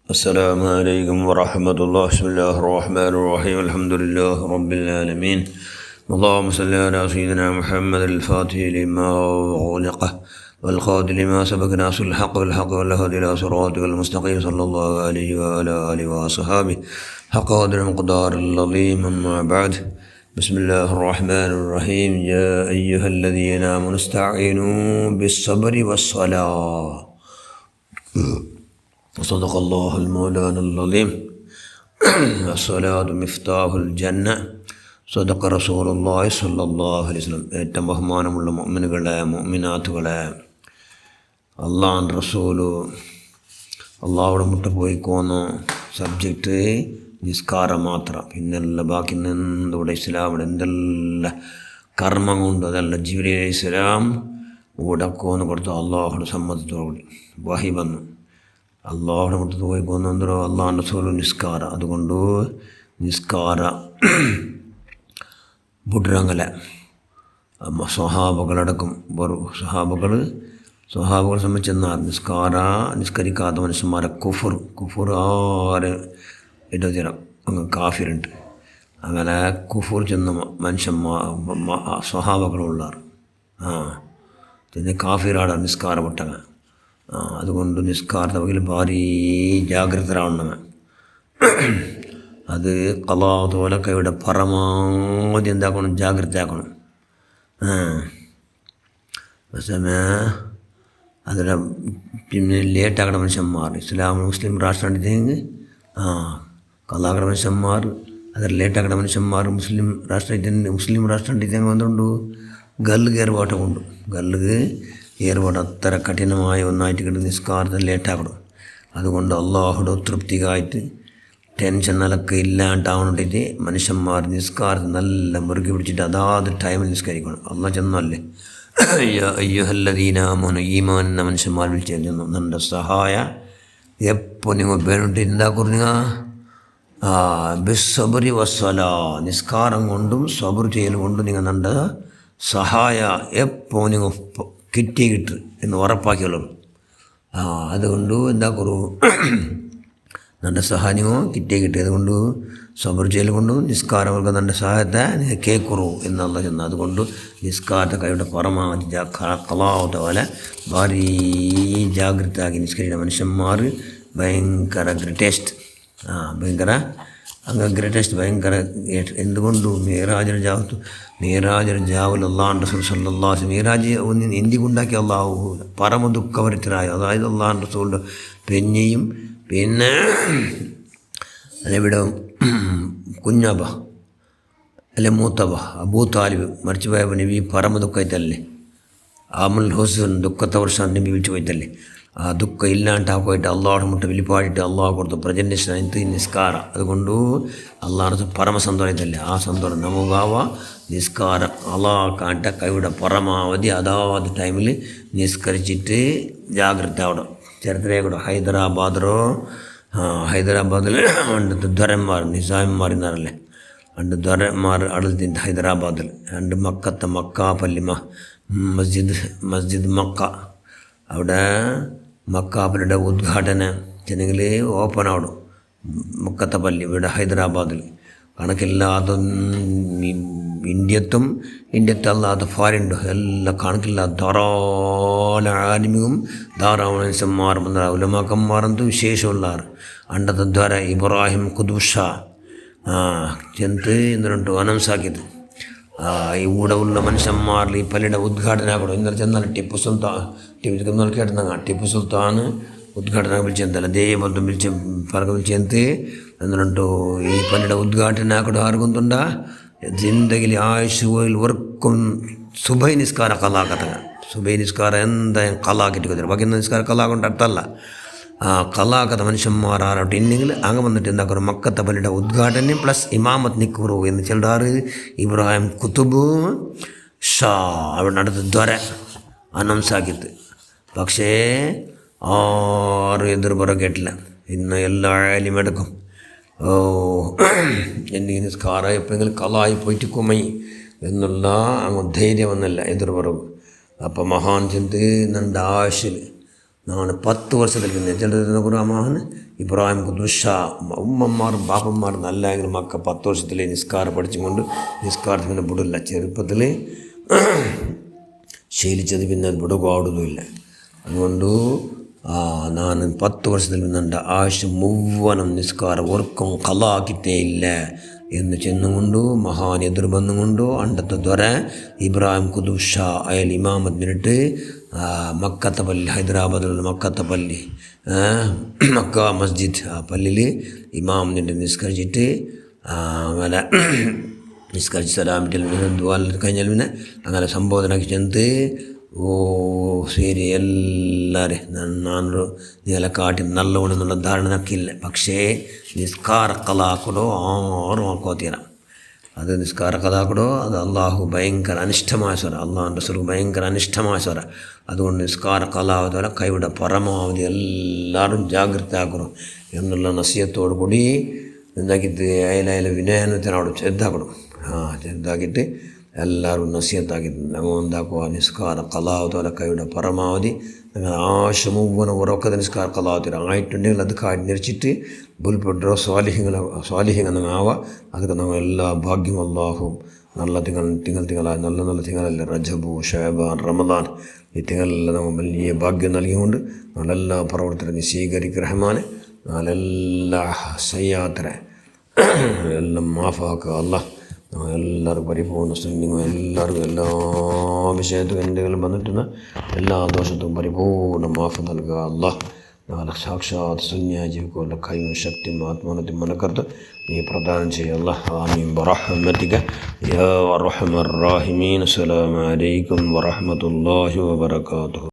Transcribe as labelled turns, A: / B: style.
A: السلام عليكم ورحمة الله. بسم الله الرحمن الرحيم. الحمد لله رب العالمين. اللهم صل على سيدنا محمد الفاتح لما أغلق والخاتم لما سبق ناصر الحق بالحق والهادي إلى صراطك المستقيم صلى الله عليه وعلى آله وصحبه حق قدر المقدار العظيم. أما بعد، بسم الله الرحمن الرحيم. يا أيها الذين آمنوا استعينوا بالصبر والصلاة. صدق الله المولانا العظيم. الصلاة مفتاح الجنة. صدق رسول الله صلى الله عليه وسلم. ഏറ്റവും ബഹുമാനമുള്ള മുഅ്മിനുകളെ, മുഅ്മിനാത്തുകളെ, അള്ളാഹുവിൻ്റെ റസൂല് അള്ളാഹുവിടെ മുട്ടപ്പോയിക്കോന്ന സബ്ജക്റ്റ് നിസ്കാരം മാത്രം. പിന്നെല്ല ബാക്കി എന്തുകൂടെ ഇസ്ലാമിടെ എന്തെല്ലാം കർമ്മം കൊണ്ട് അതല്ല ജിബ്രീൽ അലൈഹിസ്സലാം ഉടക്കോന്ന് കൊടുത്ത് അള്ളാഹുടെ സമ്മതത്തോടുകൂടി വഹി വന്നു. അള്ളാഹുടെ മുട്ടത്ത് പോയി കൊന്നോ അള്ളാഹുൻ്റെ റസൂല് നിസ്കാര. അതുകൊണ്ട് നിസ്കാര ബുഡ്രങ്ങലെ സ്വഹാബകളടക്കം വെറും സ്വഹാബകൾ സംബന്ധിച്ചെന്നാൽ നിസ്കരിക്കാത്ത മനുഷ്യന്മാരെ കുഫുർ ആരെ ഇടതരം അങ്ങ് കാഫിറുണ്ട്. അങ്ങനെ കുഫുർ ചെന്ന മനുഷ്യന്മാർ സ്വഹാബകളുള്ളാർ. പിന്നെ കാഫിറാണ് നിസ്കാരപ്പെട്ടവൻ. അതുകൊണ്ട് നിസ്കാരത്തെ വകയിൽ ഭാരി ജാഗ്രതരാവണവൻ. അത് ഖലാ ഇവിടെ പരമാവധി എന്താക്കണം, ജാഗ്രത ആക്കണം. പക്ഷേ അതിൽ പിന്നെ ലേറ്റാക്കണ മനുഷ്യന്മാർ മുസ്ലിം രാഷ്ട്രം കണ്ടിട്ടെങ്കിൽ കലാകണ മനുഷ്യന്മാർ അതിൽ ലേറ്റാക്കണ മനുഷ്യന്മാർ മുസ്ലിം രാഷ്ട്രം കണ്ടിട്ടെങ്കിൽ വന്നുകൊണ്ട് ഗല്ലുക ഏർപാട്ട് കൊണ്ടു. ഗല്ലുക ഏർപാട് അത്ര കഠിനമായ ഒന്നായിട്ട് കിട്ടുന്ന നിസ്കാരത്തിൽ ലേറ്റാക്കണം. അതുകൊണ്ട് അള്ളാഹുടെ തൃപ്തിക്കായിട്ട് ടെൻഷൻ നിലക്ക് ഇല്ലാണ്ടാവണ്ടിട്ട് മനുഷ്യന്മാർ നിസ്കാരത്തിൽ നല്ല മുറുകി പിടിച്ചിട്ട് അതാത് ടൈമിൽ നിസ്കരിക്കണം. അള്ളാഹ് ചെന്നല്ലേ അയ്യുഹല്ലദീനാമോന് ഈമാൻ എന്ന മനുഷ്യന്മാർ വിളിച്ചു ചെന്നു. നിൻ്റെ സഹായ എപ്പോൾ നിങ്ങൾ വേണ്ടിട്ട് എന്താ കുറഞ്ഞ ബിസ്സബറി വസ്സലാ, നിസ്കാരം കൊണ്ടും സബർ ചെയ്യൽ കൊണ്ടും നിങ്ങൾ നിൻ്റെ സഹായ എപ്പോൾ നിങ്ങൾ കിട്ടി എന്ന് ഉറപ്പാക്കിയുള്ളൂ. അതുകൊണ്ട് എന്താ കുറവ് നിൻ്റെ സഹായമോ കിട്ടിയത് കൊണ്ട് സബർ ചെയ്യൽ കൊണ്ടും നിസ്കാരങ്ങൾക്ക് നിൻ്റെ സഹായത്തെ നിങ്ങൾ കേൾക്കുറു എന്നുള്ള ചെന്ന്. അതുകൊണ്ട് നിസ്കാരത്തെ കൈയുടെ പരമാവധി കലാവത്തെ പോലെ ഭാരി ജാഗ്രത ആക്കി നിസ്കരിക്കുന്ന മനുഷ്യന്മാർ ഭയങ്കര ഗ്രേറ്റസ്റ്റ്. ഗ്രേറ്റസ്റ്റ് ഭയങ്കര. എന്തുകൊണ്ടു മീറാജ് ജാവുൽ അള്ളാഹുൻ്റെ റസൂൽ സല്ലല്ലാഹു അലൈഹി വസല്ലം മീറാജ് എന്തികൊണ്ടാക്കി അള്ളാഹു പരമദുഃഖവരിത്തരായി. അതായത് അള്ളാഹുൻ്റെ റസൂലിൻ്റെ പെഞ്ഞയും പിന്നെ അതെവിടെ കുഞ്ഞബ അല്ലെ മൂത്തബ അബൂ താലിബ് മരിച്ചു പോയപ്പോൾ നബി പരമദുഃഖമായിട്ടല്ലേ അമുൽ ഹുസൻ ദുഃഖത്തെ വർഷം നബി വിളിച്ചു പോയിട്ടല്ലേ. ആ ദുഃഖം ഇല്ലാണ്ടാക്കുമായിട്ട് അള്ളാഹുടെ മുട്ട വിളിപ്പാടിയിട്ട് അള്ളാഹു കൊടുത്ത പ്രജൻറ്റേഷൻ അതിന് നിസ്കാരം. അതുകൊണ്ട് അള്ളാഹുടെ പരമസന്തോഷത്തല്ലേ. ആ സന്തോഷം നമുക്കാവ നിസ്കാരം അള്ളാഹ് കാണ്ട കൈയുടെ പരമാവധി അതാത് ടൈമിൽ നിസ്കരിച്ചിട്ട് ജാഗ്രത ആവണം. ചരിത്രേക്കൂടെ ഹൈദരാബാദിൽ രണ്ട് ദ്വരന്മാർ നിസാമിമാർ രണ്ട് ദ്വരന്മാർ അടൽത്തിൻ്റെ ഹൈദരാബാദിൽ രണ്ട് മക്കാപ്പള്ളി മസ്ജിദ് മക്ക അവിടെ മക്കാപ്പള്ളിയുടെ ഉദ്ഘാടനം ചെന്നെങ്കിൽ ഓപ്പൺ ആവണം. മക്കത്തെ പള്ളി ഇവിടെ ഹൈദരാബാദിൽ കണക്കില്ലാത്ത ഇന്ത്യത്തല്ലാത്ത ഫോറിനുണ്ട് എല്ലാം കണക്കില്ലാത്ത ധാരാളം ആലിമിയും ധാരാളം മനുഷ്യന്മാരും ഉലമാക്കന്മാരെന്ത് വിശേഷമുള്ളാർ. അണ്ടത്തെ ദ്വാര ഇബ്രാഹിം കുതുബ് ഷാ ചെന്ന് എന്നിട്ട് അനൗൺസാക്കിയത് ഇവിടെ ഉള്ള മനുഷ്യന്മാരിൽ ഈ പള്ളിയുടെ ഉദ്ഘാടനം ആക്കണം. ഇന്നലെ ചെന്നാൽ ടിപ്പു സുൽത്താൻ ഉദ്ഘാടനം വിളിച്ചെന്തല്ല അതേപോലെ വിളിച്ചെന്ത് എന്നിട്ട് ഈ പള്ളിയുടെ ഉദ്ഘാടനം ആക്കട ആർക്കൊന്നുണ്ട ജിന്ദഗിൽ ആയുഷുവിൽ വർക്കും സുബൈ നിസ്കാര കലാക്കത്തങ്ങ. സുബൈ നിസ്കാരം എന്തായാലും കലാക്കിട്ട് കൊത്തില്ല. ബാക്കി നിസ്കാരം കലാകൊണ്ട് അർത്ഥമല്ല. കലാക്കത്ത മനുഷ്യന്മാരാറോട്ട് ഇന്നെങ്കിൽ അങ്ങ് വന്നിട്ട് എന്താക്കണം മക്കത്തെ പള്ളിയുടെ ഉദ്ഘാടനം പ്ലസ് ഇമാമത്ത് നിക്കുറു എന്ന് ചെല്ലാറ് ഇബ്രാഹിം കുത്തുബ് ഷാ അവിടെ അടുത്ത് ദ്വര അനൗൺസാക്കിയത്. പക്ഷേ ആരും എതിർപ്പുറ കേട്ടില്ല. ഇന്ന് എല്ലാ ആയാലും എടുക്കും എൻ്റെ നിസ്കാരം എപ്പോഴെങ്കിലും കലായി പോയിട്ട് കുമൈ എന്നുള്ള അങ്ങ് ധൈര്യം വന്നില്ല എതിർപ്പുറവ്. അപ്പം മഹാൻ ചിന്ത നിൻ്റെ ആശയിൽ നാണ് 10 വർഷത്തിൽ പിന്നെ ചിലർ ഖുർആൻ ഇബ്രാഹിം കുദുഷ ഉമ്മമാരും ബാപ്പന്മാരും നല്ലെങ്കിലും മക്ക 10 വർഷത്തിൽ നിസ്കാരം പഠിച്ചുകൊണ്ട് നിസ്കാരത്തിൽ പിന്നെ വിടില്ല. ചെറുപ്പത്തിൽ ശീലിച്ചത് പിന്നെ അത് വിടുപാടുന്നുമില്ല. അതുകൊണ്ട് ನಾನು 10 ವರ್ಷದಲ್ಲಿ ನನ್ನ ಆಯುಷ್ മുഴുവനും നിസ്കാരം ഓർക്കും കലാക്കിത്തേ ഇല്ല എന്ന് ചെന്നുകൊണ്ടു മഹാൻ എതിർ ബന്ധുകൊണ്ടു അണ്ടത്തെ ദ്വര ഇബ്രാഹിം കുദുഷ അയാൾ ഇമാമത്തിനിട്ട് മക്കത്തെ പള്ളി, ഹൈദരാബാദിലുള്ള മക്കത്തെ പള്ളി, മക്ക മസ്ജിദ്, ആ പള്ളിയിൽ ഇമാമിനിട്ട് നിസ്കരിച്ചിട്ട് അങ്ങനെ നിസ്കരിച്ച് സലാമിട്ട് കഴിഞ്ഞാൽ പിന്നെ അങ്ങനെ സംബോധനയ്ക്ക് ചെന്ന് ശരി എല്ലാവരും നിങ്ങളെ കാട്ടി നല്ലോണെന്നുള്ള ധാരണ നക്കില്ല. പക്ഷേ നിസ്കാര കലാക്കടോ ആറും ആക്കോത്തീരാം. അത് നിസ്കാര കലാക്കടോ അത് അള്ളാഹു ഭയങ്കര അനിഷ്ടമായ സ്വര, അള്ളാഹുൻ്റെ സ്വരം ഭയങ്കര അനിഷ്ടമായ സ്വര. അതുകൊണ്ട് നിസ്കാര കലാവതോടെ കൈവിടെ പരമാവധി എല്ലാവരും ജാഗ്രത ആക്കണം എന്നുള്ള നസിയത്തോടു കൂടി എന്താക്കിയിട്ട് അയലയിലെ വിനയനത്തിനോട് ചെറുതാക്കണം. ചെറുതാക്കിയിട്ട് എല്ലാവരും നസിയത്താക്കിയിട്ട് ഞങ്ങൾ എന്താക്കുക നിസ്കാര കലാവതോലെ കൈയുടെ പരമാവധി ഞങ്ങൾ ആശ മുഴുവൻ ഉറക്കത്തെ നിസ്കാര കലാവത്തിൽ ആയിട്ടുണ്ടെങ്കിൽ അത് കാണിച്ചിട്ട് ബുൽപ്പെട്ടോ സ്വാലിഹിങ്ങൾ നിങ്ങൾ ആവാം. അതൊക്കെ നമ്മൾ എല്ലാ ഭാഗ്യം അല്ലാഹും നല്ല തിങ്കളായ നല്ല തിങ്കളല്ലേ റജബു ഷഅബാൻ റമദാൻ ഈ തിങ്കളെല്ലാം നമ്മൾ വലിയ ഭാഗ്യം നൽകിക്കൊണ്ട് നമ്മളെല്ലാ പ്രവർത്തനം സ്വീകരിക്കും റഹ്മാനെ. നാലെല്ലാ സയ്യാത്ര എല്ലാം മാഫാക്കുക അല്ലാഹ്. എല്ലാവർക്കും പരിപൂർണ്ണ നിങ്ങൾ എല്ലാവർക്കും എല്ലാ വിഷയത്തും എന്തെങ്കിലും വന്നിട്ടുള്ള എല്ലാ ദോഷത്തും പരിപൂർണ്ണ മാഫ് നൽകുക അല്ലാഹ്. നാളെ സാക്ഷാത് സുന്യായ ജീവിക്കുള്ള കഴിവും ശക്തിയും ആത്മാനത്തെയും മനക്കർത്ത് നീ പ്രദാനം ചെയ്യുക അല്ലാഹ്. ആമീൻ ബറഹ്മതിക യാ അർഹമർ റഹീമീൻ. അസ്സലാമു അലൈക്കും വറഹ്മത്തുള്ളാഹി വബറകാതുഹു.